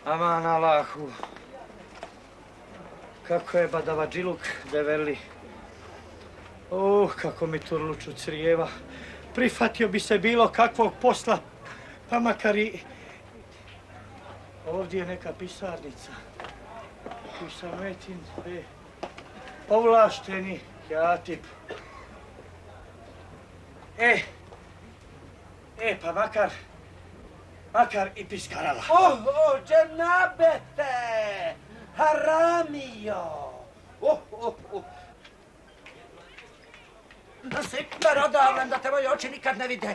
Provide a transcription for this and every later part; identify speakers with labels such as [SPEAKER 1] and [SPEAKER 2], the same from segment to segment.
[SPEAKER 1] Aman Allahu. Kako je badavadžiluk develi. Kako mi turluču crijeva. Prihvatio bi se bilo kakvog posla, pa makar i... Ovdje je neka pisarnica. Pisametin, ovlašteni katib. Pa makar i piskarala.
[SPEAKER 2] Dženabete, haramijo. Sikmer odavlen da te moji oči nikad ne vide.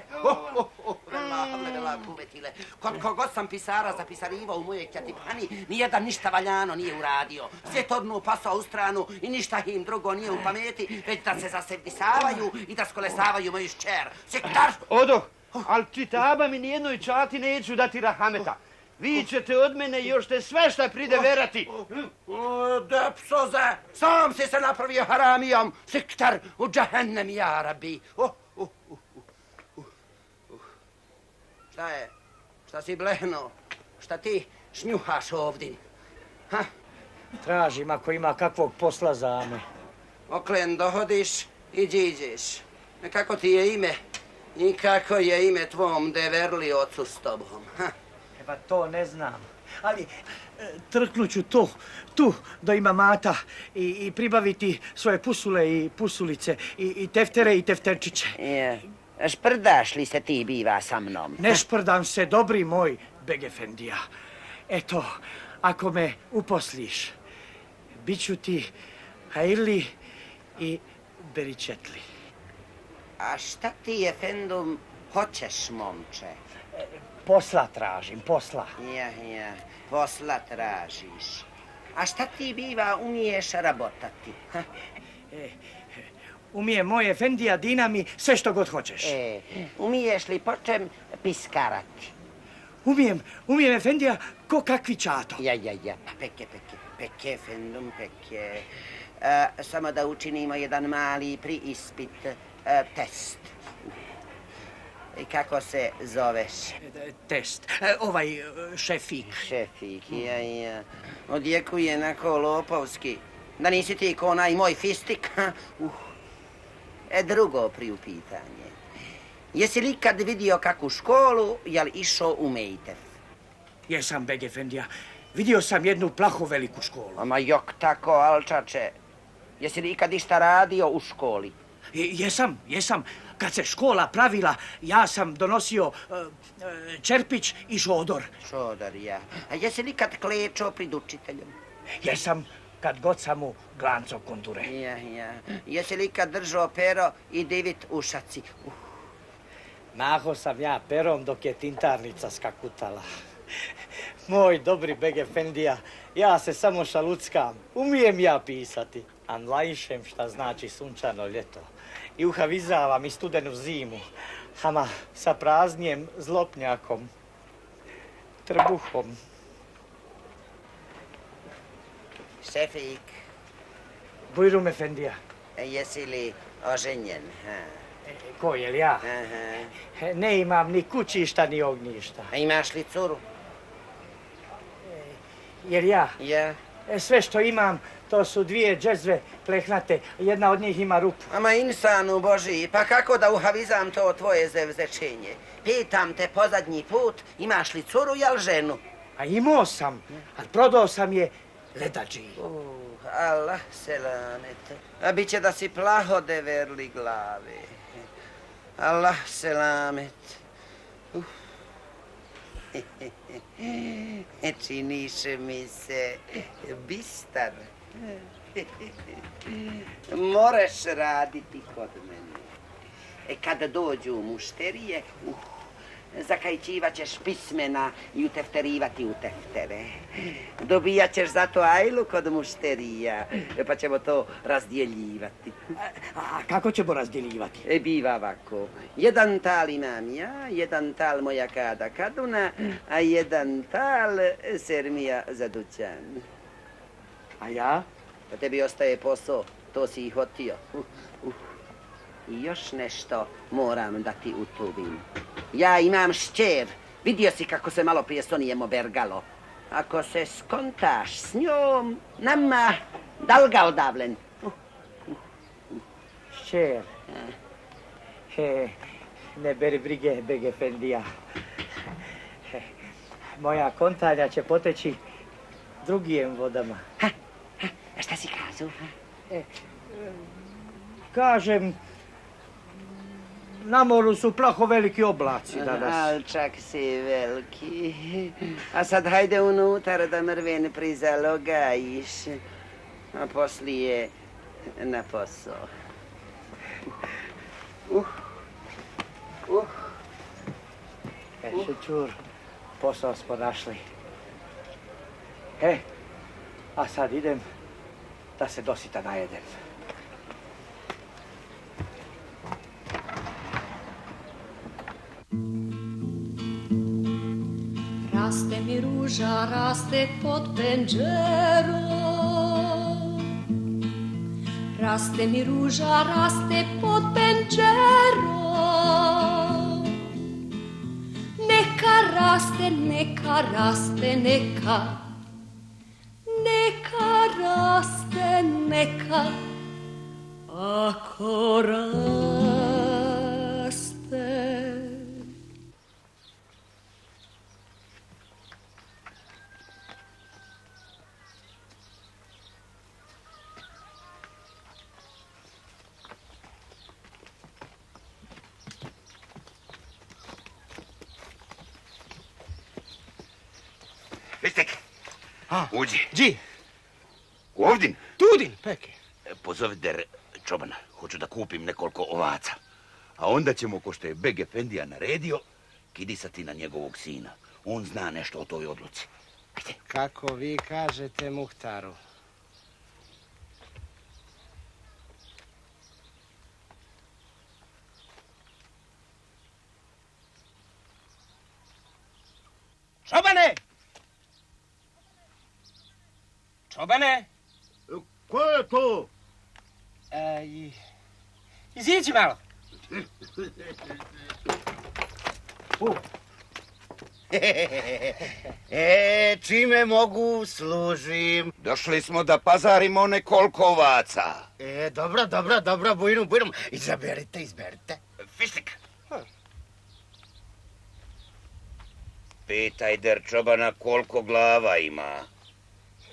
[SPEAKER 2] Kod kogod sam pisara zapisarivao u moje kjatipani, nijedan ništa valjano nije uradio. Sve tornu pasao u stranu i ništa im drugo nije u pameti, već da se zasevdisavaju i da skolesavaju moju šćer. Siktar!
[SPEAKER 3] Odo, ali čitaba mi nijednoj čati neću dati rahameta. Vi ćete od mene još te sve šta pride verati.
[SPEAKER 2] Depsoze, sam si se napravio haramijom. Siktar u džahennem, ja rabi. Šta je? Šta si blehnuo? Šta ti šnjuhaš ovdje?
[SPEAKER 1] Tražim ako ima kakvog posla za me.
[SPEAKER 2] Oklen dohodiš i džiđeš. Kako ti je ime? I kako je ime tvom deverli ocu s tobom?
[SPEAKER 1] Pa to ne znam. Ali trknuću tu do ima mata i pribaviti svoje pusule i pusulice i teftere i tefterčiće.
[SPEAKER 2] Šprdaš li se ti biva sa mnom?
[SPEAKER 1] Ne šprdam se, dobri moj Begefendija. Eto, ako me uposliš, bit ću ti hajirli i beričetli.
[SPEAKER 2] A šta ti, efendum, hoćeš, momče?
[SPEAKER 1] Posla tražim, posla.
[SPEAKER 2] Posla tražiš. A šta ti biva umiješ rabotati?
[SPEAKER 1] Umije moj efendija, dina mi sve što god hoćeš.
[SPEAKER 2] Umiješ li počem piskarati?
[SPEAKER 1] Umijem efendija ko kakvi čato.
[SPEAKER 2] Peke, efendum, peke. Samo da učinimo jedan mali priispit, test. I kako se zoveš?
[SPEAKER 1] Test. Šefik.
[SPEAKER 2] Šefik, Odjekuje nako lopovski. Da nisi ti ko onaj moj fistik? Drugo priupitanje. Jesi li ikad vidio kakvu školu, jel išao u Mejtev?
[SPEAKER 1] Jesam, Begefendija. Vidio sam jednu plaho veliku školu.
[SPEAKER 2] Ama jok tako, alčače. Jesi li ikad išta radio u školi?
[SPEAKER 1] Jesam. Kad se škola pravila, ja sam donosio čerpić i šodor.
[SPEAKER 2] Šodor, ja. A jesi li kad klečao pred učiteljom?
[SPEAKER 1] Jesam, kad god sam mu glanco konture.
[SPEAKER 2] Jesi li kad držao pero i divit ušaci?
[SPEAKER 1] Maho sam ja perom dok je tintarnica skakutala. Moj dobri Begefendija, ja se samo šaluckam. Umijem ja pisati. Anlajšem šta znači sunčano ljeto. I uhavizavam i studenu zimu. Ama sa praznijem zlopnjakom. Trbuhom.
[SPEAKER 2] Šefik.
[SPEAKER 1] Bujrum efendija.
[SPEAKER 2] Jesi li oženjen?
[SPEAKER 1] Ko, jel ja? Ne imam ni kućišta ni ognjišta.
[SPEAKER 2] A imaš li curu?
[SPEAKER 1] Jel ja?
[SPEAKER 2] Ja.
[SPEAKER 1] Sve što imam, to su dvije džezve plehnate. Jedna od njih ima rupu.
[SPEAKER 2] Ama insanu Boži, pa kako da uhavizam to tvoje zevzečenje? Pitam te pozadnji put, imaš li curu, jel ženu?
[SPEAKER 1] A imao sam, ali prodao sam je ledađi.
[SPEAKER 2] Allah selamet. A bit će da si plaho deverli glave. Allah selamet. Činiš mi se bistar. Moraš raditi kod mene. Kada dođu mušterije, zakajčivat ćeš pismena i utefterivati u teftere. Dobijat ćeš zato ajlu kod mušterija, pa ćemo to razdjeljivati.
[SPEAKER 1] A kako ćemo razdjeljivati?
[SPEAKER 2] Biva ovako. Jedan tal imam ja, jedan tal moja kada kaduna, a jedan tal sermija za dućan.
[SPEAKER 1] A ja?
[SPEAKER 2] Pa tebi ostaje posao, to si ih hotio. I još nešto moram da ti utubim. Ja imam šćer. Vidio si kako se malo prije s Onijem obergalo. Ako se skontaš s njom, nama dalga odavlen.
[SPEAKER 1] Šćer. Ne beri brige, Beg Efendija. Moja kontanja će poteći drugim vodama.
[SPEAKER 2] A šta si kazao?
[SPEAKER 1] Kažem, na moru su plaho veliki oblaci danas.
[SPEAKER 2] Al čak si veliki. A sad hajde unutar da mrve ne prizalogajiš. A poslije na posao.
[SPEAKER 1] Šećur, posao smo našli. A sad idem da se dosita najedem.
[SPEAKER 4] Raste mi ruža, raste pod penđerom. Raste mi ruža, raste pod penđerom. Neka raste, neka raste, neka. Neka raste, neka. Ako raste.
[SPEAKER 5] Vistek, uđi.
[SPEAKER 3] Gdje?
[SPEAKER 5] Ovdje.
[SPEAKER 3] Tudin, peke.
[SPEAKER 5] Pozovi der čobana. Hoću da kupim nekoliko ovaca. A onda ćemo, ko što je Beg Efendija naredio, kidisati na njegovog sina. On zna nešto o toj odluci. Ajde.
[SPEAKER 6] Kako vi kažete, Muhtaru?
[SPEAKER 7] Čobane! Čobane!
[SPEAKER 3] Ko je to?
[SPEAKER 7] Iziđi malo.
[SPEAKER 3] Čime mogu služim?
[SPEAKER 5] Došli smo da pazarimo nekoliko ovaca.
[SPEAKER 3] Dobro, bujrum. Izberite.
[SPEAKER 5] Fistik. Pitaj der čobana koliko glava ima.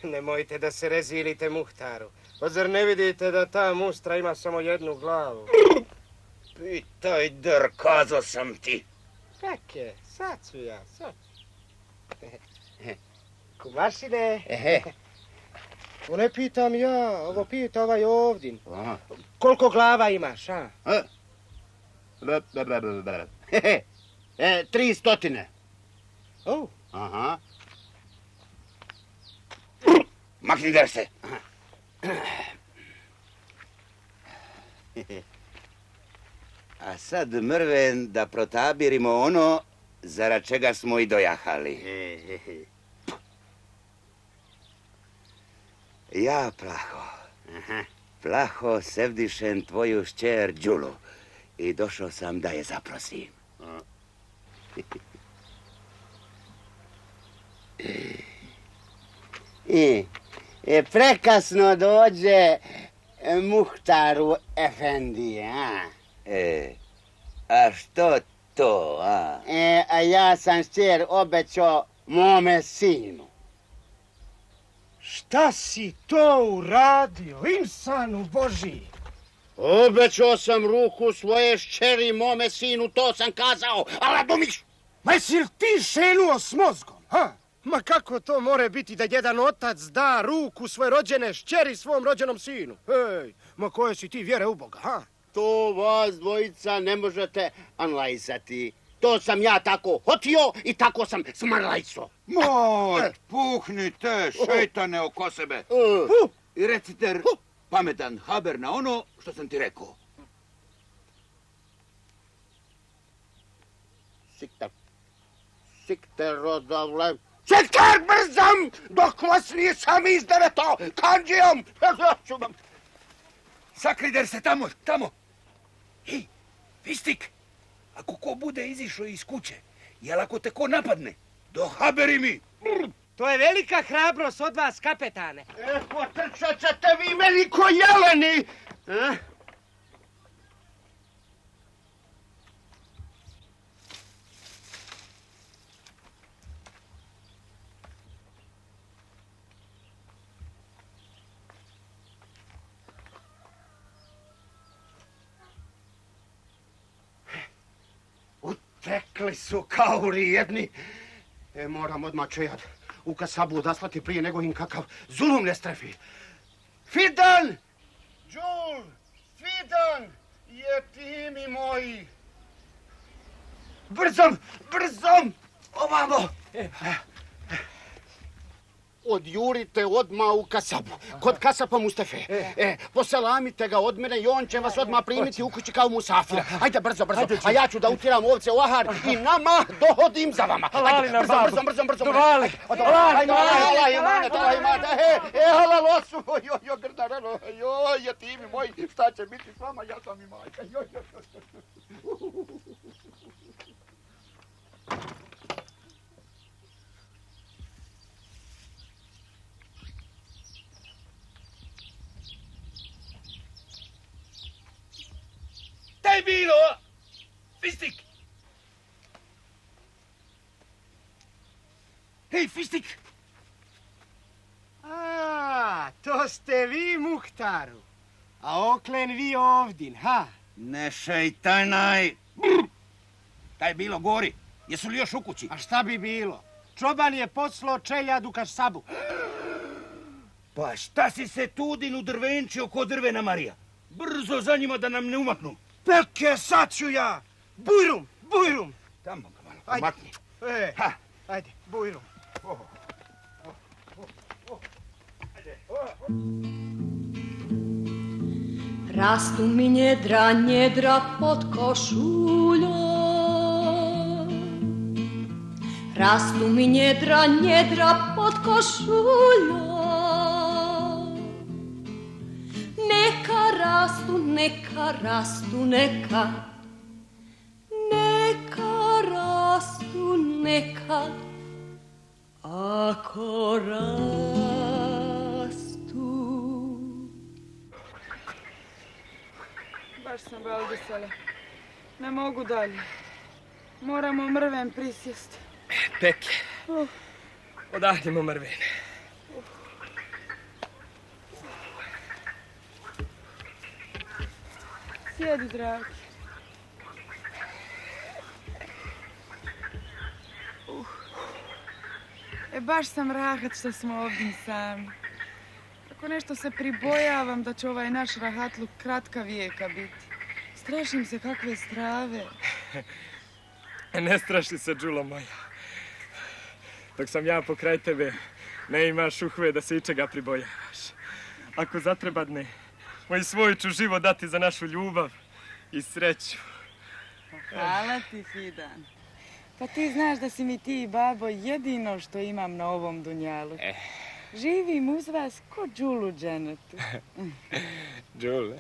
[SPEAKER 6] Nemojte da se rezilite, Muhtaru. Pa zar ne vidite da ta mustra ima samo jednu glavu?
[SPEAKER 5] Pitaj der, kazo sam ti.
[SPEAKER 6] Peke, sad ću ja. Kumašine. Ovo ne pitam ja, ovo pita ovaj ovdje. Koliko glava imaš, a?
[SPEAKER 3] 300.
[SPEAKER 6] Oh.
[SPEAKER 3] Aha.
[SPEAKER 5] Makni der se. A sad mrven da protabirimo ono zara čega smo i dojahali. Ja, plaho sevdišem tvoju šćer Đulu i došao sam da je zaprosim.
[SPEAKER 3] Prekasno dođe Muhtaru Efendije, a?
[SPEAKER 5] A što to, a?
[SPEAKER 3] A ja sam šćer obećao mome sinu.
[SPEAKER 6] Šta si to uradio, insanu Boži?
[SPEAKER 3] Obećao sam ruku svoje šćeri mome sinu, to sam kazao, a radumiš?
[SPEAKER 6] Ma jesi li ti šenuo s mozgom, ha? Ma kako to more biti da jedan otac da ruku svoje rođene šćeri svom rođenom sinu? Hej, ma koje si ti vjere u Boga, ha?
[SPEAKER 3] To vas dvojica ne možete analizati. To sam ja tako hotio i tako sam smarlajso.
[SPEAKER 5] Moj, puhni te šejtane oko sebe. I recite pametan haber na ono što sam ti rekao.
[SPEAKER 3] Sikter rodavle. Sikter brzam, dok vas nisam izdereto, kanđijom.
[SPEAKER 5] Sakrider se tamo. Hej, Fistik, ako ko bude izišao iz kuće, jel ako te ko napadne, dohaberi mi.
[SPEAKER 7] To je velika hrabrost od vas, kapetane.
[SPEAKER 3] Potrčat ćete vi meni ko jeleni! Utekli su kauri jedni. Moram odmah čejat u kasabu odaslati prije nego im kakav zulum ne strefi. Fidan! Đul! Fidan! Jetimi moji! Brzom! Brzom! Ovamo! Odjurite odmah u kasabu, kod kasapa Mustafe. Poselamite ga od mene i on će vas odmah primiti u kući kao musafira. Ajde, brzo, brzo. A ja ću da utiram ovce u ahar i nama dohodim za vama. Ajde, brzo.
[SPEAKER 7] Dovali.
[SPEAKER 3] Ajde, Allah imate. Halal osu. Jo, grdarano. Jo, jetimi moji, šta će biti s vama, ja sam i majka. Jo.
[SPEAKER 5] Taj bilo! Fistik! Hej, Fistik!
[SPEAKER 6] To ste vi, Muhtaru. A oklen vi ovdin, ha?
[SPEAKER 5] Ne šejtanaj! Taj bilo gori. Jesu li još u kući?
[SPEAKER 6] A šta bi bilo? Čoban je poslao čeljad u kasabu.
[SPEAKER 5] Pa šta si se tudinu drvenčio ko drvena Marija? Brzo za njima da nam ne umaknu.
[SPEAKER 6] Peke, sad ću ja! Bujrum!
[SPEAKER 5] Tamo ga malo pomakni.
[SPEAKER 6] Ajde, bujrum.
[SPEAKER 4] Rastu mi njedra pod košuljom. Rastu mi njedra pod košuljom. Neka rastu, neka rastu, neka. Neka rastu, neka. Ako rastu.
[SPEAKER 8] Baš sam baldisala. Ne mogu dalje. Moramo mrven prisjesti.
[SPEAKER 7] Peke. Odahnimo mrven.
[SPEAKER 8] Sjedi, dragi. Baš sam rahat što smo ovdje sami. Ako nešto se pribojavam da će ovaj naš rahatluk kratka vijeka biti. Strašim se kakve strave.
[SPEAKER 7] Ne straši se, Đulo moja. Dok sam ja pokraj tebe, ne imaš uhve da se ičega pribojavaš. Ako zatrebadne, moj svoj ću život dati za našu ljubav i sreću.
[SPEAKER 8] Hvala ti, Fidan. Pa ti znaš da si mi ti, babo, jedino što imam na ovom dunjalu. Živim uz vas ko Đul u dženetu.
[SPEAKER 7] Đul.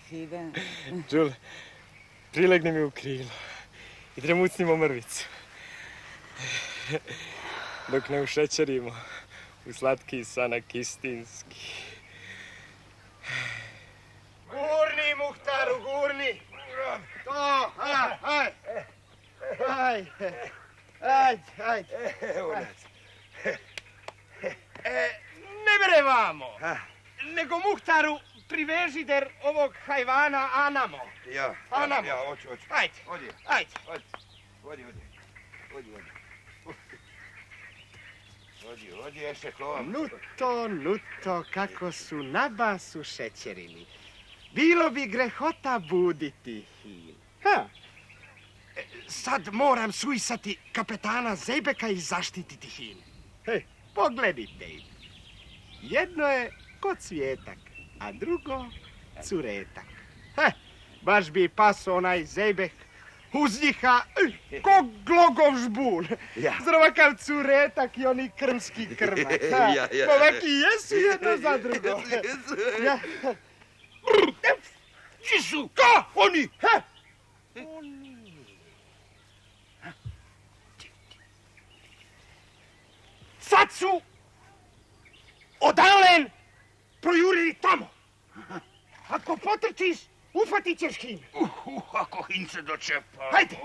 [SPEAKER 8] Fidan.
[SPEAKER 7] Đul, prilegni mi u krilo i tremucnimo mrvicu. Dok ne ušećerimo u slatki sanak istinski.
[SPEAKER 6] Gurni, Muhtaru, gurni! To, ajde. Ne bere vamo, nego Muhtaru priveži der ovog hajvana Anamo.
[SPEAKER 5] Ja, hoću.
[SPEAKER 6] Ajde.
[SPEAKER 5] Odi, ještě klova.
[SPEAKER 6] Nuto, kako su na basu šećerili. Bilo bi grehota buditi ih. Sad moram suisati kapetana Zejbeka i zaštititi hin. Pogledajte ih. Jedno je ko cvijetak, a drugo curetak. Baš bi paso onaj Zejbek uz njiha ko glogov žbun. Zar ovakav curetak i oni krmski krmak. Ovaki jesu jedno za drugo.
[SPEAKER 5] Gdje su? Ka? Oni?
[SPEAKER 6] sad su odalen projurili tamo. Ako potrčiš, ufatit ćeš hin.
[SPEAKER 5] Ako hin se dočepa.
[SPEAKER 6] Hajde.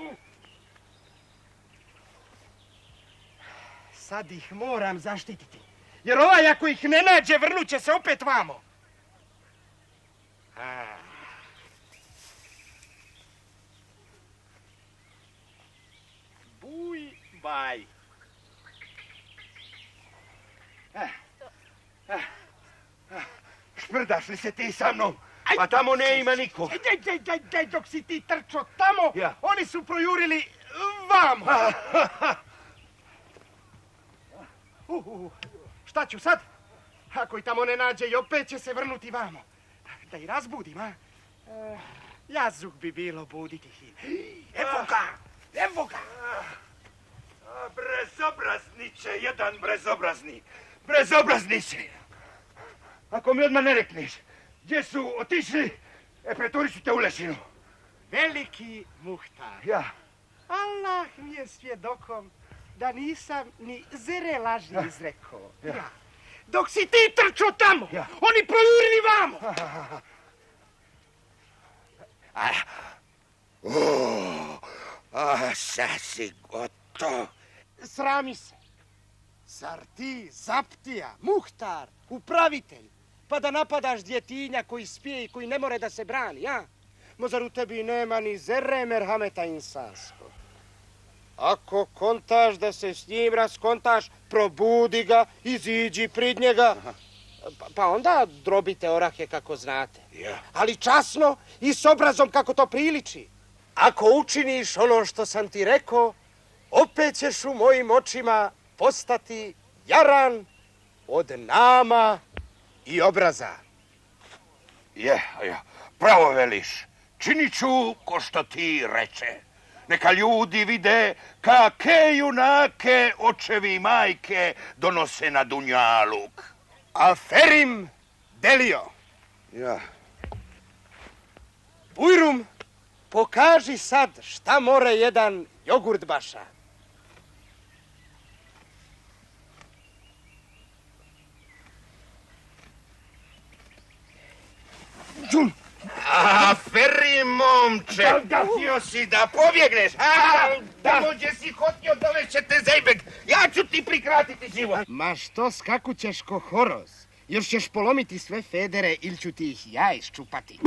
[SPEAKER 6] Sad ih moram zaštititi. Jer ovaj ako ih ne nađe, vrnut će se opet vamo. Buj, baj.
[SPEAKER 5] Šprdaš li se ti sa mnom? Pa tamo ne ima niko.
[SPEAKER 6] Daj, dok si ti trčao tamo,
[SPEAKER 5] Ja.
[SPEAKER 6] oni su projurili vamo. Šta ću sad? Ako i tamo ne nađe i opet će se vrnuti vamo. Da i razbudim, a? Jazuk bi bilo buditi hin. Evo ga!
[SPEAKER 5] Brezobrazniče, jedan brezobrazni. Brezobrazniče. Ako mi odmah ne rekneš, gdje su otišli, pretvorit ću te u lešinu.
[SPEAKER 6] Veliki Muhtar.
[SPEAKER 5] Ja.
[SPEAKER 6] Allah mi je svjedokom da nisam ni zere laži izrekao. Ja. Dok si ti trčao tamo,
[SPEAKER 5] Ja.
[SPEAKER 6] oni projurili vamo.
[SPEAKER 5] Sad si gotov.
[SPEAKER 6] Srami se. Zar ti, Zaptija, Muhtar, upravitelj, pa da napadaš djetinja koji spije i koji ne more da se brani, ja? Mo zar u tebi nema ni zerre merhameta insansko? Ako kontaš da se s njim raskontaš, probudi ga, iziđi prid njega. Pa onda drobite orahe kako znate.
[SPEAKER 5] Ja.
[SPEAKER 6] Ali časno i s obrazom kako to priliči. Ako učiniš ono što sam ti rekao, opet ćeš u mojim očima postati jaran od nama i obraza.
[SPEAKER 5] Je, pravo veliš. Činit ću ko što ti reče. Neka ljudi vide kake junake očevi i majke donose na dunjaluk.
[SPEAKER 6] Aferim delio.
[SPEAKER 5] Ja.
[SPEAKER 6] Bujrum, pokaži sad šta more jedan jogurt baša.
[SPEAKER 5] Aferi, momče! Htio si da pobjegneš, Tamo gdje si hotio dovešće te zejbek. Ja ću ti prikratiti život.
[SPEAKER 6] Ma što skakućeš ko horoz? Još ćeš polomiti sve federe ili ću ti ih ja iščupati.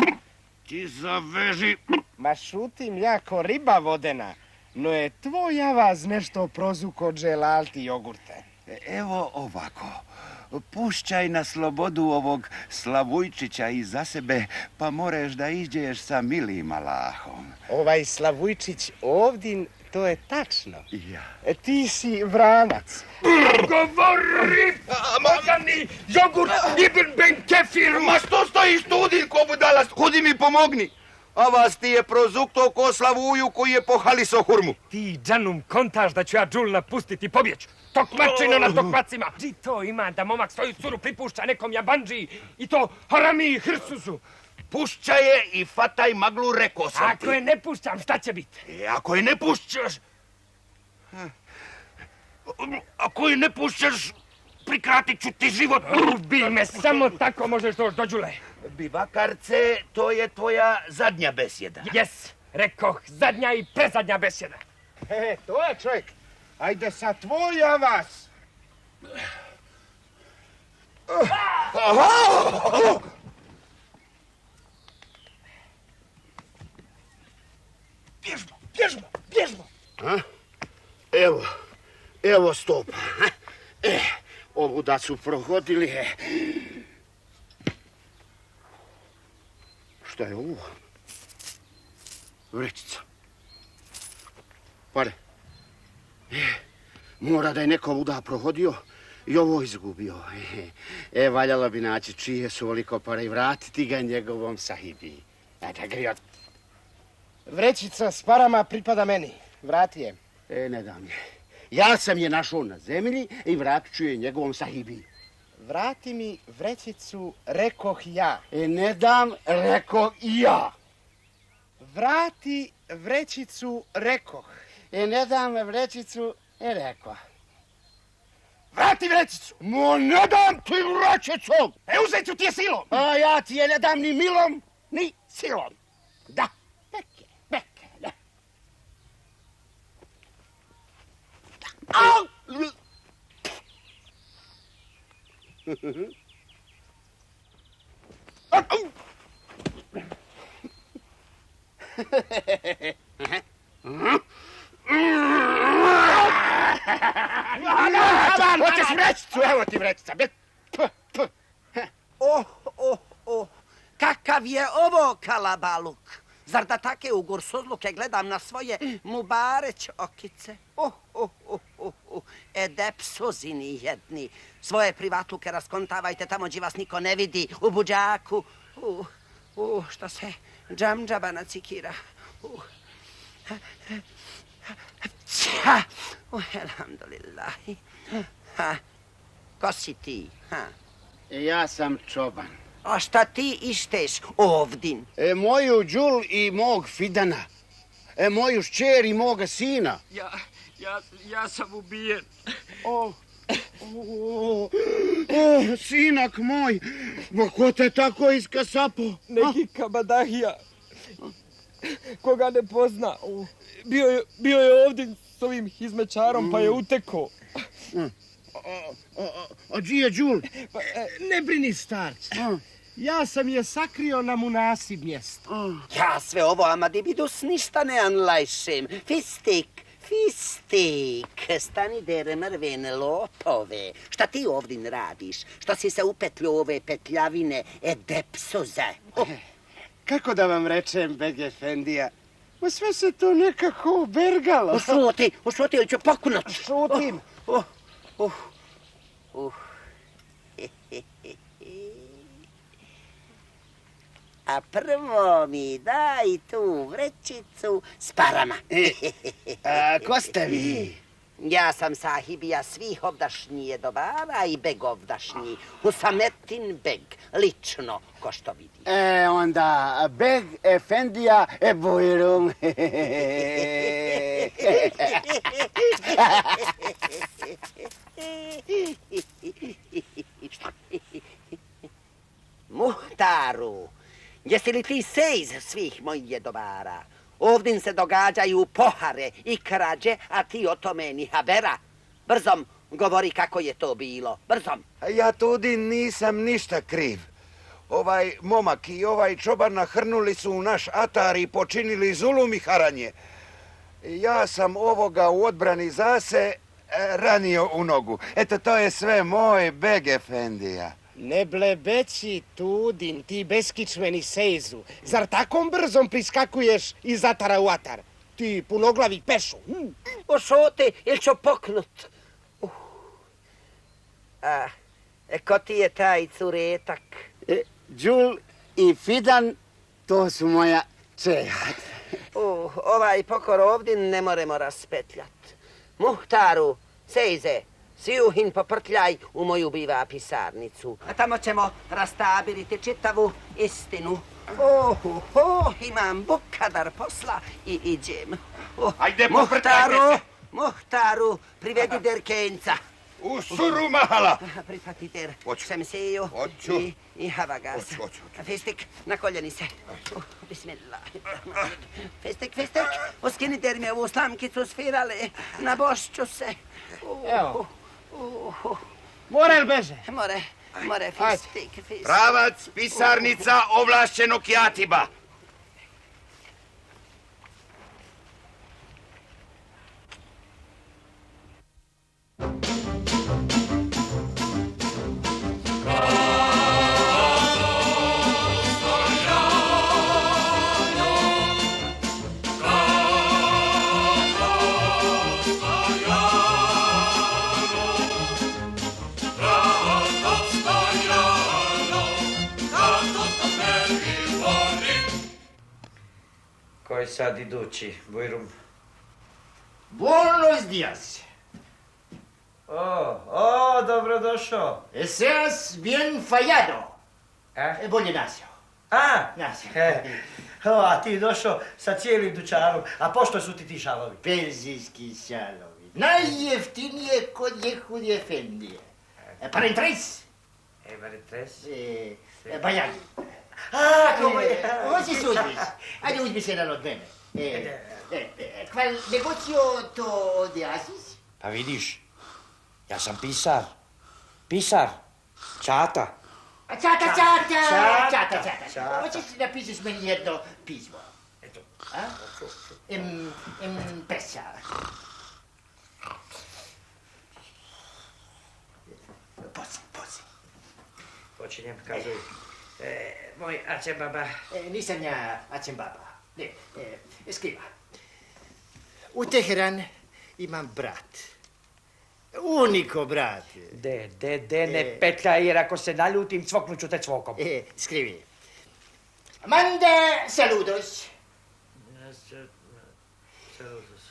[SPEAKER 5] Ti zaveži.
[SPEAKER 6] Ma šutim ja ko riba vodena, no je tvoja vas nešto prozuko dželalti jogurte.
[SPEAKER 5] Evo ovako. Pušćaj na slobodu ovog Slavujčića iza sebe, pa moreš da iđeš sa milim Allahom.
[SPEAKER 6] Ovaj Slavujčić ovdin, to je tačno.
[SPEAKER 5] Ja.
[SPEAKER 6] Ti si vranac.
[SPEAKER 5] Govori! Magani, jogurt, ibn ben kefir! Ma što stojiš tu, ko budala? Hudi mi pomogni! A vas ti je prozukto ko Slavuju koji je pohaliso hurmu.
[SPEAKER 7] Ti, džanum, kontaš da ću ja džul napustiti i pobjeći. Tokmačino na tokmacima. Di to ima da momak svoju curu pripušća nekom jabandži i to harami i hrsusu.
[SPEAKER 5] Pušća je i fataj maglu, rekao sam ti.
[SPEAKER 7] Ako je ne pušćam, šta će biti?
[SPEAKER 5] Ako je ne pušćaš... Ako je ne pušćaš, prikratit ću ti život.
[SPEAKER 7] Ubij me, samo tako možeš doći do džule.
[SPEAKER 5] Bivakarce, to je tvoja zadnja besjeda.
[SPEAKER 7] Jes, rekoh, zadnja i prezadnja besjeda.
[SPEAKER 6] To je čovjek. Ajde sa tvoja vas. Bježmo.
[SPEAKER 3] Evo stopa. Ovu da su prohodili. Šta je ovo? Vrećica. Pare. Mora da je neko ovuda prohodio i ovo izgubio. Valjalo bi naći čije su ovoliko pare i vratiti ga njegovom sahibiji. Da grijot.
[SPEAKER 6] Vrećica s parama pripada meni. Vrati je.
[SPEAKER 3] Ne dam je. Ja sam je našao na zemlji i vratit ću je njegovom sahibiji.
[SPEAKER 6] Vrati mi vrećicu, rekoh ja.
[SPEAKER 3] Ne dam, rekoh i ja.
[SPEAKER 6] Vrati vrećicu, rekoh.
[SPEAKER 3] Ne dam vrećicu, rekoh. Vrati vrećicu. Mo, ne dam ti vrećicu.
[SPEAKER 6] Uzet ću ti je silom.
[SPEAKER 3] A ja ti je ne dam ni milom, ni silom. Da. Beke, da. Au!
[SPEAKER 6] Hoćeš vrećicu, evo ti vrećica.
[SPEAKER 2] Kakav je ovo kalabaluk? Zar da take u gursuzluke gledam na svoje mubareć okice? Edepsuzini jedni. Svoje privatluke raskontavajte tamo gdje vas niko ne vidi, u buđaku. Što se džamdžaba nacikira. Elhamdulillahi. Ko si ti?
[SPEAKER 3] Ja sam čoban.
[SPEAKER 2] A šta ti išteš ovdin?
[SPEAKER 3] Moju Đul i mog Fidana. Moju šćer i moga sina.
[SPEAKER 7] Ja sam ubijen.
[SPEAKER 3] Sinak moj, ma ko te tako iskasapo?
[SPEAKER 7] Neki kabadahija, koga ne pozna. Bio je ovdje s ovim hizmečarom pa je utekao.
[SPEAKER 3] A gdje je Đul?
[SPEAKER 6] Ne brini, starče. Ja sam je sakrio na munasib mjesto.
[SPEAKER 2] Ja sve ovo, Amadibidus, ništa ne anlajšem. Fistik, stani dere mrvene lopove. Šta ti ovdje radiš? Što si se upetlju ove petljavine edepsoze?
[SPEAKER 3] Kako da vam rečem, Bege Efendija? Ma sve se to nekako obergalo.
[SPEAKER 2] Ušuti ili ću pokunati.
[SPEAKER 3] Šutim.
[SPEAKER 2] A prvo mi daj tu vrećicu s parama.
[SPEAKER 3] Ko ste vi?
[SPEAKER 2] Ja sam sahibija svih ovdašnjih dobara i begovdašnji. Husametin beg, lično, ko što vidi.
[SPEAKER 3] Onda Beg Efendija Bujrum.
[SPEAKER 2] Muhtaru, jesi li ti sejz svih mojih dobara? Ovdje se događaju pohare i krađe, a ti o tome ni habera. Brzom, govori kako je to bilo. Brzom.
[SPEAKER 5] Ja tudi nisam ništa kriv. Ovaj momak i ovaj čoban nahrnuli su u naš atar i počinili zulum i haranje. Ja sam ovoga u odbrani zase ranio u nogu. Eto, to je sve moj Beg Efendija.
[SPEAKER 6] Ne blebeći, Tudin, ti beskičmeni sejzu. Zar takom brzom priskakuješ iz atara u atar? Ti punoglavi pešu.
[SPEAKER 2] Ošote, ili ću poknut? Ko ti je taj curetak?
[SPEAKER 3] Đul i Fidan, to su moja čehat.
[SPEAKER 2] Ovaj pokor ovdje ne moremo raspetljat. Muhtaru, sejze, svijuhin poprtljaj u moju biva pisarnicu. A tamo ćemo rastabiriti čitavu istinu. Imam bukadar posla i iđem.
[SPEAKER 5] Ajde, poprtljajte se.
[SPEAKER 2] Muhtaru, privedi derkenca.
[SPEAKER 5] U suru mahala.
[SPEAKER 2] Prihvati der
[SPEAKER 5] Hoću.
[SPEAKER 2] šemseju
[SPEAKER 5] Hoću.
[SPEAKER 2] i havagas.
[SPEAKER 5] Hoću.
[SPEAKER 2] Fistik, na koljeni se. Bismillah. Fistik, uskini der mi ovu slamkicu svirale. Na bošću se.
[SPEAKER 6] Evo. More ili beže?
[SPEAKER 2] More, fistik.
[SPEAKER 5] Pravac, pisarnica, ovlašćenog jatiba.
[SPEAKER 1] Ko je sad idući, Bujrum?
[SPEAKER 3] Buenos días.
[SPEAKER 1] Dobrodošao.
[SPEAKER 3] Seas bien fallado. Bolje nasio.
[SPEAKER 1] A ti došao sa cijelim dućanom, a pošto su ti šalovi?
[SPEAKER 3] Perzijski šalovi.
[SPEAKER 9] Najjeftinije kod Jehud Efendije. Parentres?
[SPEAKER 1] Parentres?
[SPEAKER 9] Bajagi. Hoće se uzmiš. Ajde, uzmi se jedan od mene. Qual negozio to de haces?
[SPEAKER 1] Pa vidiš, ja sam pisar. Pisar. Čata.
[SPEAKER 9] Čata. Hoćeš napišeš meni jedno pismo?
[SPEAKER 1] Eto.
[SPEAKER 9] Presa. Pozi.
[SPEAKER 1] Počinjem, kazuj. Moj Acem baba.
[SPEAKER 9] Nisam ja Acem baba. Ne, skriva. U Teheran imam brat. Uniko brat.
[SPEAKER 1] De, ne petljaj, jer ako se naljutim, cvoknut ću te cvokom.
[SPEAKER 9] Skrivi. Manda saludos.
[SPEAKER 1] Saludos.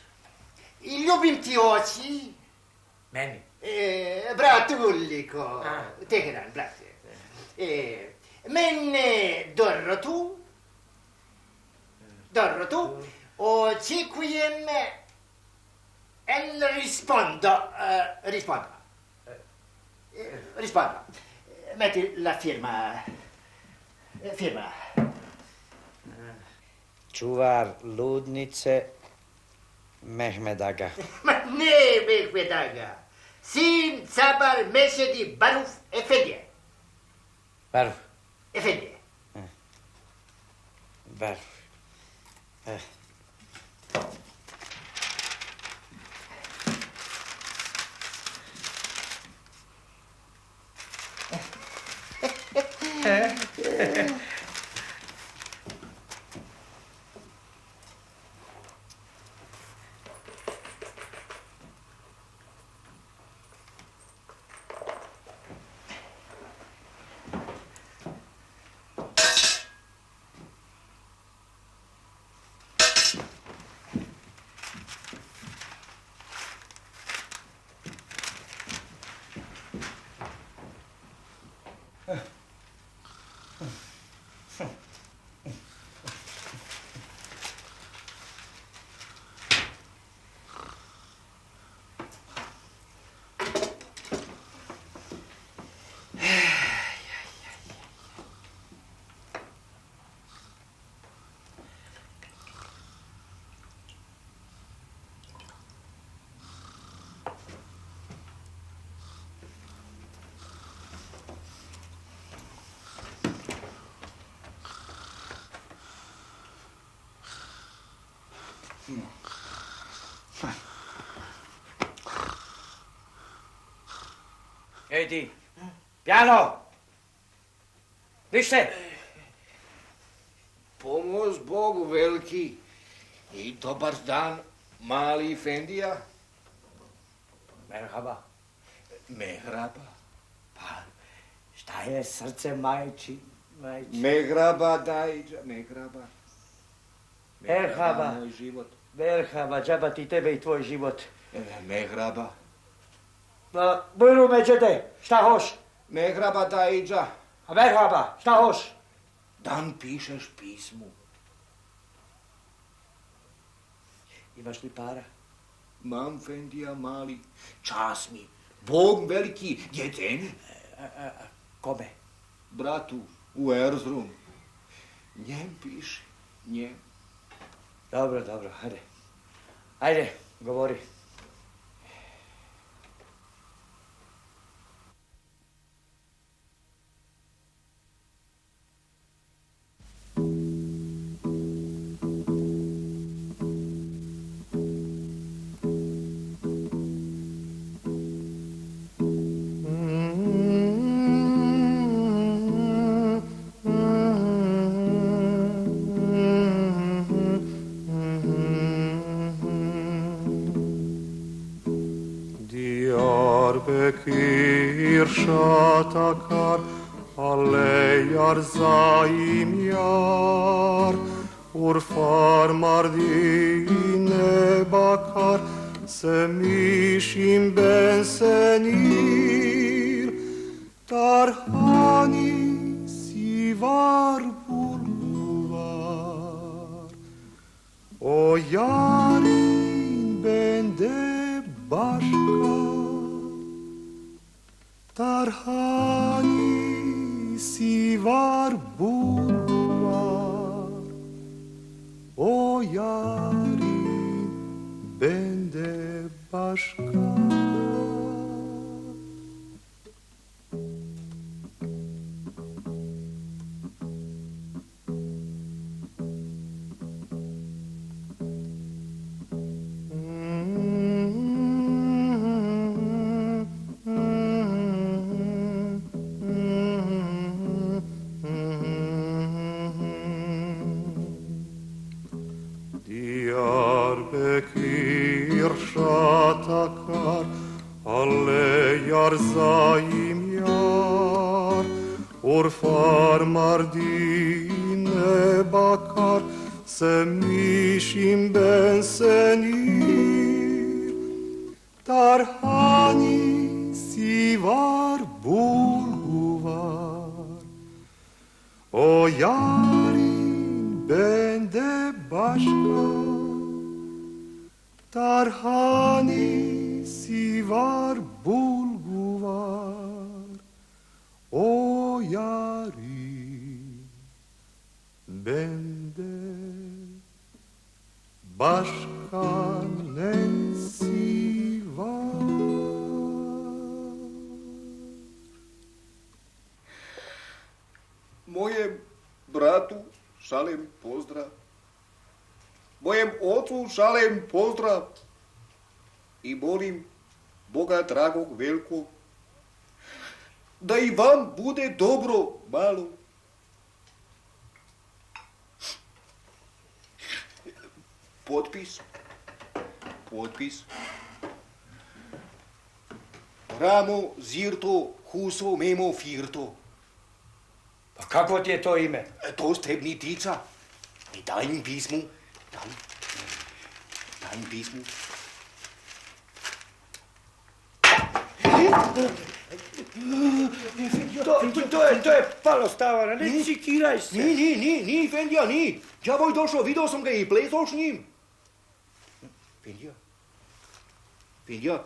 [SPEAKER 9] I ljubim ti oči.
[SPEAKER 1] Meni?
[SPEAKER 9] Bratulliko. Teheran, brate. Mene Dorotu. Očekujem en rispondo. Metti la firma.
[SPEAKER 1] Čuvar ludnice Mehmedaga.
[SPEAKER 9] Ma ne Mehmedaga. Sin Sabar Mešedi Baruf Efendije.
[SPEAKER 1] Baruf.
[SPEAKER 9] Efendije.
[SPEAKER 1] Baruf. Ej ti, Pjano! Vište!
[SPEAKER 10] Pomoz Bogu veliki i dobar dan, mali Efendija.
[SPEAKER 1] Merhaba.
[SPEAKER 10] Mehraba.
[SPEAKER 1] Pa, šta je srce majči?
[SPEAKER 10] Mehraba, dajđa, mehraba.
[SPEAKER 1] Merhaba.
[SPEAKER 10] Moj život.
[SPEAKER 1] Merhaba, džaba ti tebe i tvoj život.
[SPEAKER 10] Mehraba.
[SPEAKER 1] Pa, bujru međete, šta hoš?
[SPEAKER 10] Mehraba, dajđa.
[SPEAKER 1] A merhaba, šta hoš?
[SPEAKER 10] Dan pišeš pismu.
[SPEAKER 1] Imaš li para?
[SPEAKER 10] Mam, Fendija, mali, čas mi. Bog veliki, djeteni.
[SPEAKER 1] Kome?
[SPEAKER 10] Bratu, u Erzurum. Njem piši, njem.
[SPEAKER 1] Dobro, ajde. Ajde, govori.
[SPEAKER 11] Bekir şatakar aleyar zaim yar Urfar Mardin'e bakar Sevmişim ben seni Tarhani sivar bulvar O yarim bende var bulvar, o yarim bende başka. Diyarbakır şatakar, alle yar zaim yar, Urfar Mardin'e bakar, sevmişim ben seni. Tarhanisi var, bulgu var, o yarim bende başka. Tarhanisi var, bulgu var, o yarim bende başka nesi var?
[SPEAKER 10] Mojem bratu šaljem pozdrav. Mojem ocu šaljem pozdrav. I molim Boga dragog velikog da i vam bude dobro malo. Potpis. Potpis. Ramo zirto huso memo firto.
[SPEAKER 1] Pa kako ti je to ime?
[SPEAKER 10] To Strebnica. I daj im pismu. Daj im pismu.
[SPEAKER 1] To je palo stavana, ne cikiraj se.
[SPEAKER 10] Ni, Fendija, ni. Đavoj došao, vidio sam ga i plesao s njim. Fendija,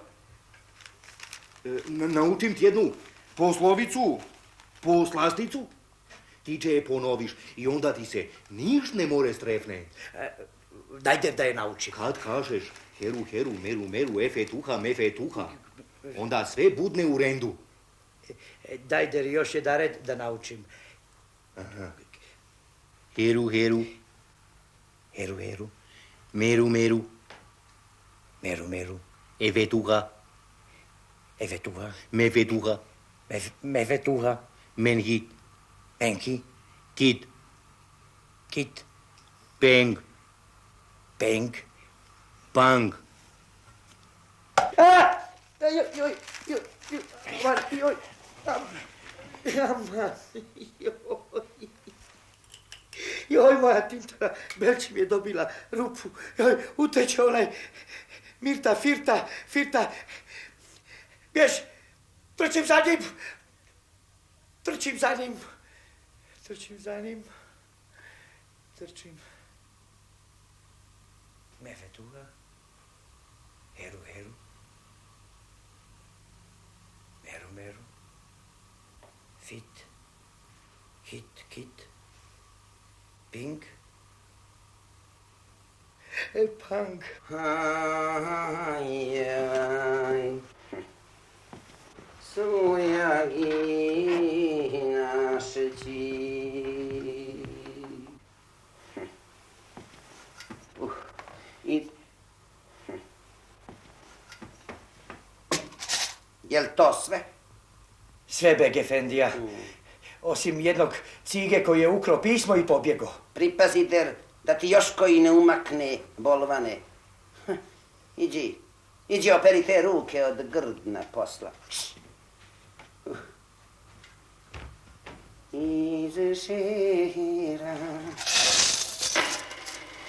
[SPEAKER 10] naučim ti jednu poslovicu, poslasticu. Ti će je ponoviš i onda ti se niš ne more strefne.
[SPEAKER 1] Dajte da je naučim.
[SPEAKER 10] Kad kažeš heru, heru, meru, meru, efe tuha, mefe tuha, onda sve budne u rendu.
[SPEAKER 1] Dajte još jedan red da naučim.
[SPEAKER 10] Aha. Heru, heru, heru, heru, meru, meru, meru, meru, efe tuha,
[SPEAKER 1] Efe tuha,
[SPEAKER 10] mefe tuha,
[SPEAKER 1] mefe tuha,
[SPEAKER 10] menhi,
[SPEAKER 1] enki,
[SPEAKER 10] kit,
[SPEAKER 1] kit,
[SPEAKER 10] peng,
[SPEAKER 1] peng.
[SPEAKER 10] pang.
[SPEAKER 1] Joj, moja tinta, Belči mi je dobila rupu. Joj, uteče onaj Mirta, Firta. Bjež, trčim za njim. Mefe tuha, heru, heru, meru, meru, fit, hit, kit, ping, pang.
[SPEAKER 2] Ajaj, sujagi naše ti. Jel to sve?
[SPEAKER 1] Sve, beg Efendija. Osim jednog cige koji je ukro pismo i pobjego.
[SPEAKER 2] Pripazite da ti još koji ne umakne, bolvane. Iđi operi te ruke od grdna posla. Ize šera,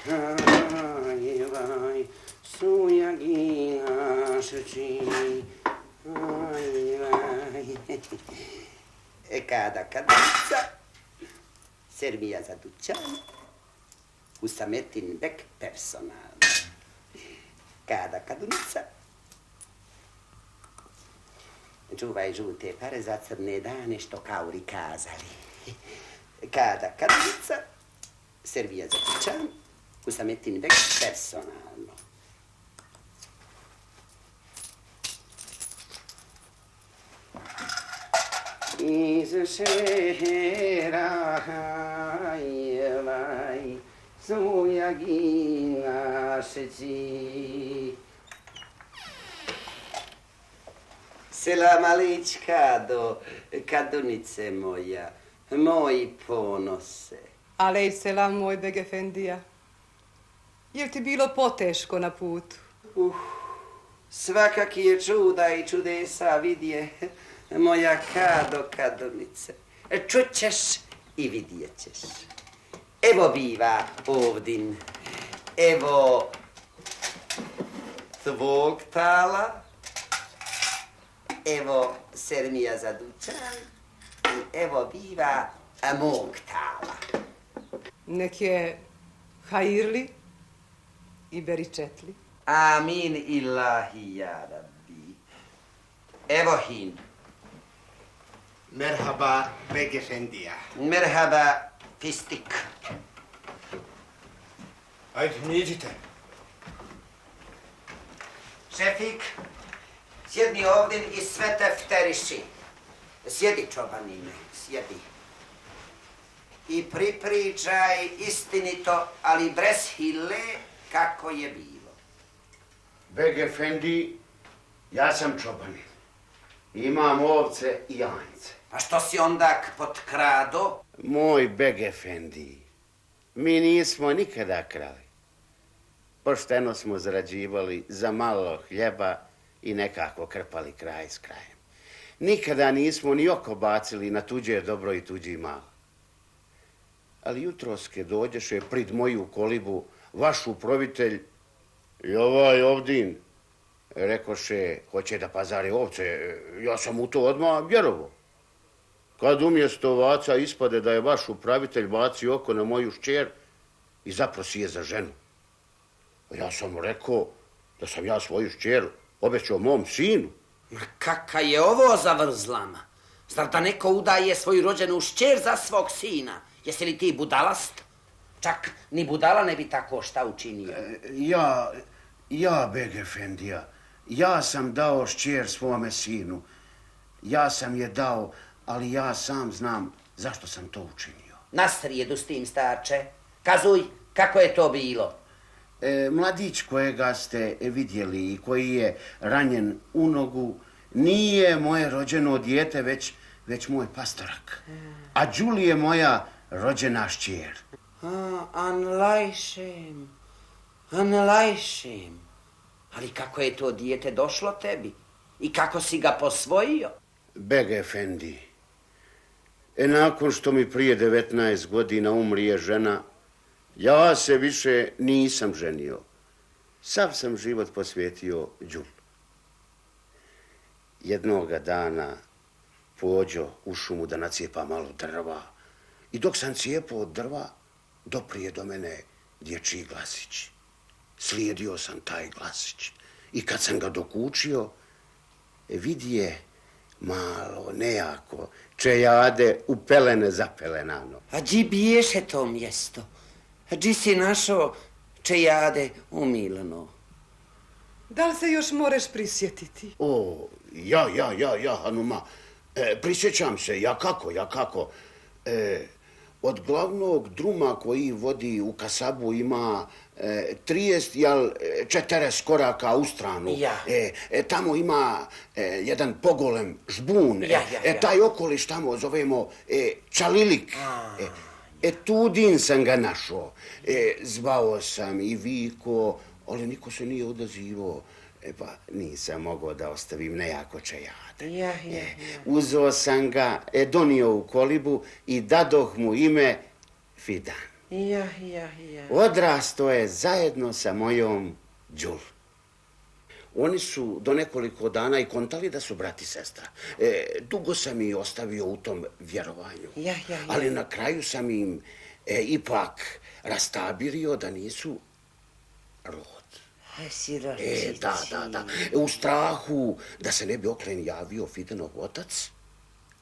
[SPEAKER 2] ajvaj, sujagi našeći, ajvaj. Kada kaduca, Srbija za dućan, Usametin bek personal. Kada kadunica, čuvaj žute pare za crne dane što kauri kazali. Kada Kadunica servija za kućan, Husamettin beg personalno. Iz šehera hajvaj sujagina šeći. Selam alić, Kado, Kadunice moja, moji ponose.
[SPEAKER 12] Alej selam, moj beg efendija. Jel ti bilo poteško na putu?
[SPEAKER 2] Svakak je čuda i čudesa vidje, moja Kado, Kadunice. Čućeš i vidjet ćeš. Evo biva ovdin, evo tvog tala, evo sermija za dućan i evo biva mog tala.
[SPEAKER 12] Nek je hajirli i beričetli.
[SPEAKER 2] Amin illahi ja rabbi. Evo hin.
[SPEAKER 3] Merhaba beg efendija.
[SPEAKER 2] Merhaba fistik.
[SPEAKER 3] Ajde, niđite.
[SPEAKER 2] Šefik, sjedni ovdje i sve tefteriši. Sjedi, čobanine, sjedi. I pripričaj istinito, ali brez hile, kako je bilo.
[SPEAKER 3] Beg efendi, ja sam čobanin. Imam ovce i janjce.
[SPEAKER 2] Pa što si onda potkrado?
[SPEAKER 3] Moj beg efendi, mi nismo nikada krali. Pošteno smo zarađivali za malo hljeba i nekako krpali kraj s krajem. Nikada nismo ni oko bacili na tuđe dobro i tuđi malo. Ali jutroske dođeše prid moju kolibu vaš upravitelj i ovaj ovdin. Rekoše, hoće da pazare ovce, ja sam u to odmah vjerovao. Kad umjesto ovaca ispade da je vaš upravitelj baci oko na moju šćer i zaprosi je za ženu. Ja sam mu rekao da sam ja svoju šćer obećao mom sinu.
[SPEAKER 2] Ma kaka je ovo za vrzlama? Zar da neko udaje svoju rođenu šćer za svog sina? Jesi li ti budalast? Čak ni budala ne bi tako šta učinio.
[SPEAKER 3] Ja, beg efendija, ja sam dao šćer svome sinu. Ja sam je dao, ali ja sam znam zašto sam to učinio.
[SPEAKER 2] Na srijedu s tim, starče. Kazuj, kako je to bilo?
[SPEAKER 3] Mladić kojega ste vidjeli i koji je ranjen u nogu nije moje rođeno dijete, već moj pastorak. A Đuli je moja rođena šćer.
[SPEAKER 2] Anlajšem. Ali kako je to dijete došlo tebi? I kako si ga posvojio?
[SPEAKER 3] Beg efendi, nakon što mi prije 19 godina umrije žena, ja se više nisam ženio. Sav sam život posvetio Đuli. Jednoga dana pođo u šumu da nacijepa malo drva i dok sam cijepao od drva, doprije do mene dječji glasić. Slijedio sam taj glasić i kad sam ga dokučio, vidje malo, nejako, čejade u pelene zapelenano.
[SPEAKER 2] A gdje biješe to mjesto? A gdje si našao čejade umilno?
[SPEAKER 12] Da li se još moreš prisjetiti?
[SPEAKER 3] Ja, Hanuma. Prisjećam se, ja kako. Od glavnog druma koji vodi u kasabu ima 40 koraka u stranu. Tamo ima jedan pogolem žbun. Taj okoliš tamo zovemo Čalilik. Tudin sam ga našao. Zvao sam i viko, ali niko se nije odazivao. Pa nisam mogao da ostavim nejako čejade. Uzeo sam ga, donio u kolibu i dadoh mu ime Fidan. Odrasto je zajedno sa mojom Đul. Oni su do nekoliko dana i kontali da su brat i sestra. Dugo sam ih ostavio u tom vjerovanju. Ali na kraju sam im ipak rastabirio da nisu rod. Da. U strahu da se ne bi Oklen javio Fidenov otac,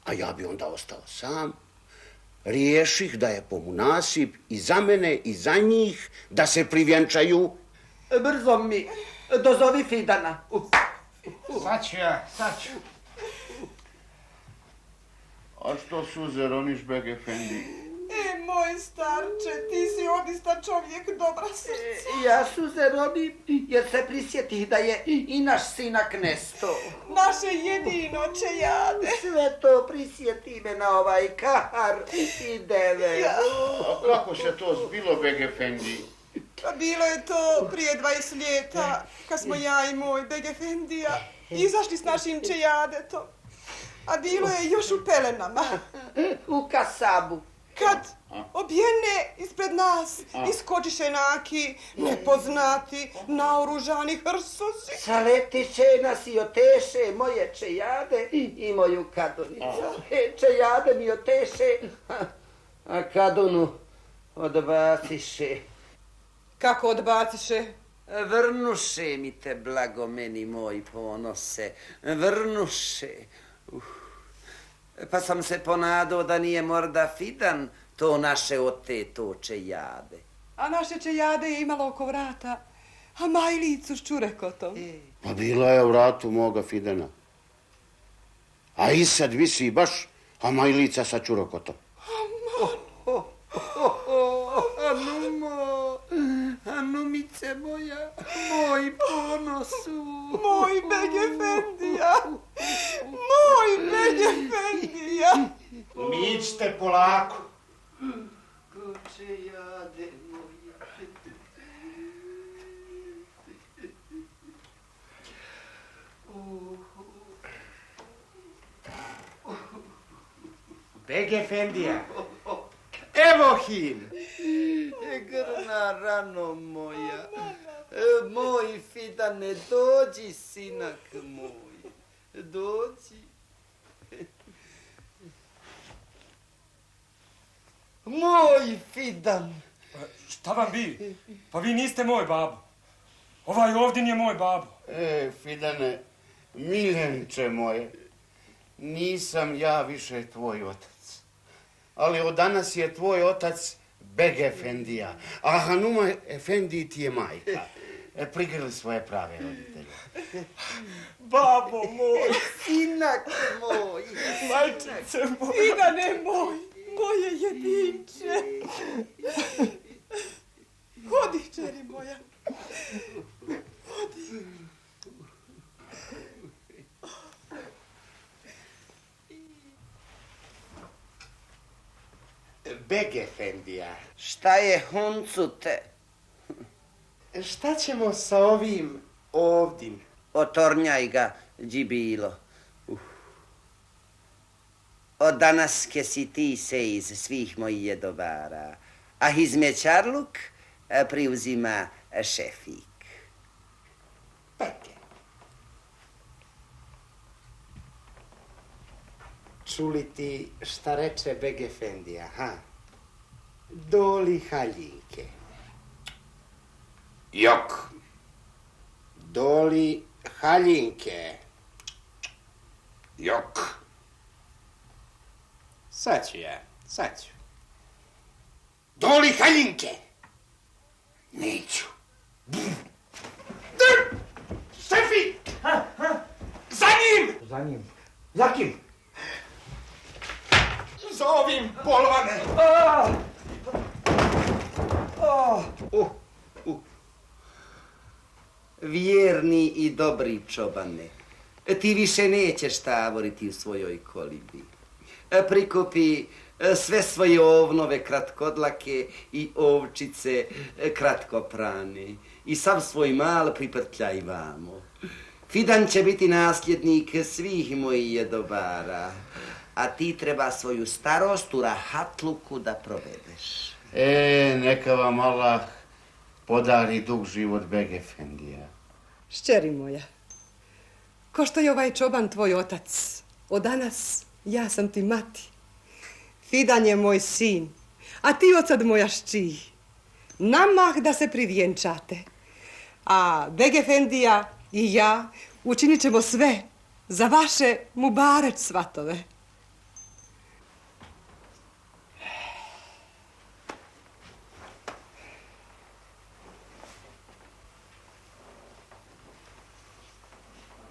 [SPEAKER 3] a ja bi onda ostao sam, riješih da je po munasib i za mene i za njih da se privjenčaju.
[SPEAKER 2] Brzo mi, dozovi Fidana.
[SPEAKER 3] Sad ću. A što suze roniš, Beg Efendi?
[SPEAKER 8] Moj starče, ti si odista čovjek dobra srca.
[SPEAKER 2] Ja suze ronim jer se prisjetih da je i naš sinak nesto.
[SPEAKER 8] Naše jedino čejade.
[SPEAKER 2] Sve to prisjeti me na ovaj kahar i deve.
[SPEAKER 3] A kako se to zbilo, Beg Efendi?
[SPEAKER 8] Bilo je to prije 20 ljeta, kad smo ja i moj Beg Efendija izašli s našim čejadetom. A bilo je još u pelenama.
[SPEAKER 2] U kasabu.
[SPEAKER 8] Kad objene ispred nas iskočiše neki nepoznati naoružani hrsosi.
[SPEAKER 2] Saletiše nas i oteše moje čejade i moju kadunicu. Čejade mi oteše, a kadunu odbaciše.
[SPEAKER 12] Kako odbaciše?
[SPEAKER 2] Vrnuše mi te, blago meni moj ponose, vrnuše. Pa sam se ponadao da nije morda Fidan to naše oteto čejade.
[SPEAKER 12] A naše čejade je imalo oko vrata, a majlicu s čurekotom.
[SPEAKER 3] Pa bila je u vratu moga Fidana. A i sad visi baš, a majlica sa čurekotom.
[SPEAKER 2] Anumice moja, moj ponosu.
[SPEAKER 8] Moj Beg Efendija, moj Beg Efendija.
[SPEAKER 3] Mićte polako.
[SPEAKER 2] Čejade moja.
[SPEAKER 6] Beg Efendija. Evo hin.
[SPEAKER 2] Grna rano moja. Moj Fidane, dođi, sinak moj. Dođi. Moj Fidan.
[SPEAKER 7] Šta vam bi? Pa vi niste moj babo. Ovaj ovdje je moj babo.
[SPEAKER 3] Fidane, miljenče moje, nisam ja više tvoj otac. Ali od danas je tvoj otac Beg Efendija, a Hanuma Efendi ti je majka. Prigrli svoje prave roditelje.
[SPEAKER 8] Babo moj,
[SPEAKER 2] sinak moj,
[SPEAKER 8] majčice moj. Fidane moj, moje jedinče. Hodi, čeri moja. Hodi.
[SPEAKER 3] Beg Efendija.
[SPEAKER 2] Šta je huncute?
[SPEAKER 6] Šta ćemo sa ovim ovdim?
[SPEAKER 2] Otornjaj ga, džibilo. Od danaske si ti se iz svih mojih jedobara, a izmećarluk priuzima šefik.
[SPEAKER 6] Peke. Čuli ti šta reče Beg Efendija, ha? Doli haljinke.
[SPEAKER 3] Jok.
[SPEAKER 6] Doli haljinke.
[SPEAKER 3] Jok.
[SPEAKER 6] Sad ću.
[SPEAKER 3] Doli haljinke. Neću.
[SPEAKER 6] Šefi! Za njim!
[SPEAKER 1] Za kim?
[SPEAKER 6] Za ovim, polvane!
[SPEAKER 2] Vjerni i dobri čobane, ti više nećeš tavoriti u svojoj kolibi. Prikupi sve svoje ovnove kratkodlake i ovčice kratkoprane i sav svoj mal priprtljaj vamo. Fidan će biti nasljednik svih mojih jedobara, a ti treba svoju starost u rahatluku da provedeš.
[SPEAKER 3] Neka vam Allah podari dug život, Beg Efendija.
[SPEAKER 12] Šćeri moja, ko što je ovaj čoban tvoj otac, od danas ja sam ti mati. Fidan je moj sin, a ti ocad moja šči. Namah da se privjenčate. A Beg Efendija i ja učinit ćemo sve za vaše mubareć svatove.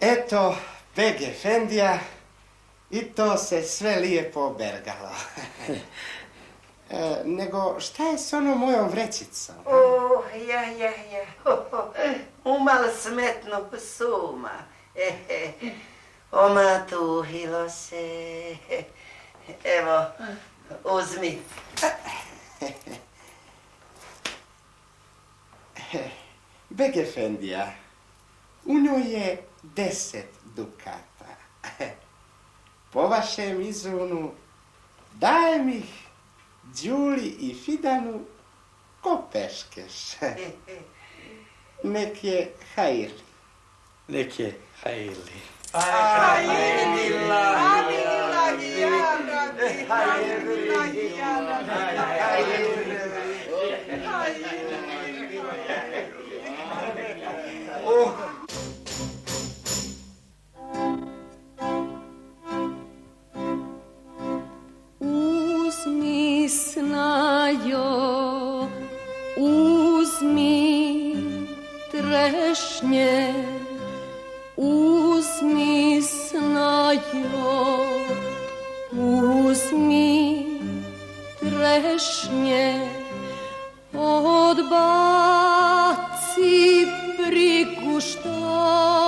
[SPEAKER 6] Eto, Beg Efendija, i to se sve lijepo obergalo. Nego, šta je s onom mojom vrećicom?
[SPEAKER 2] Ja. Umal smetno suma. Omatuhilo se. Evo, uzmi.
[SPEAKER 6] Beg Efendija, u njoj je 10 dukata. Po vašem izunu dajem ih Đuli i Fidanu ko peškeš. Nek je hajirli.
[SPEAKER 1] Nek je hajirli.
[SPEAKER 4] Uzmi snajo, uzmi trešnje, uzmi snajo, uzmi trešnje, odbaci brigu šta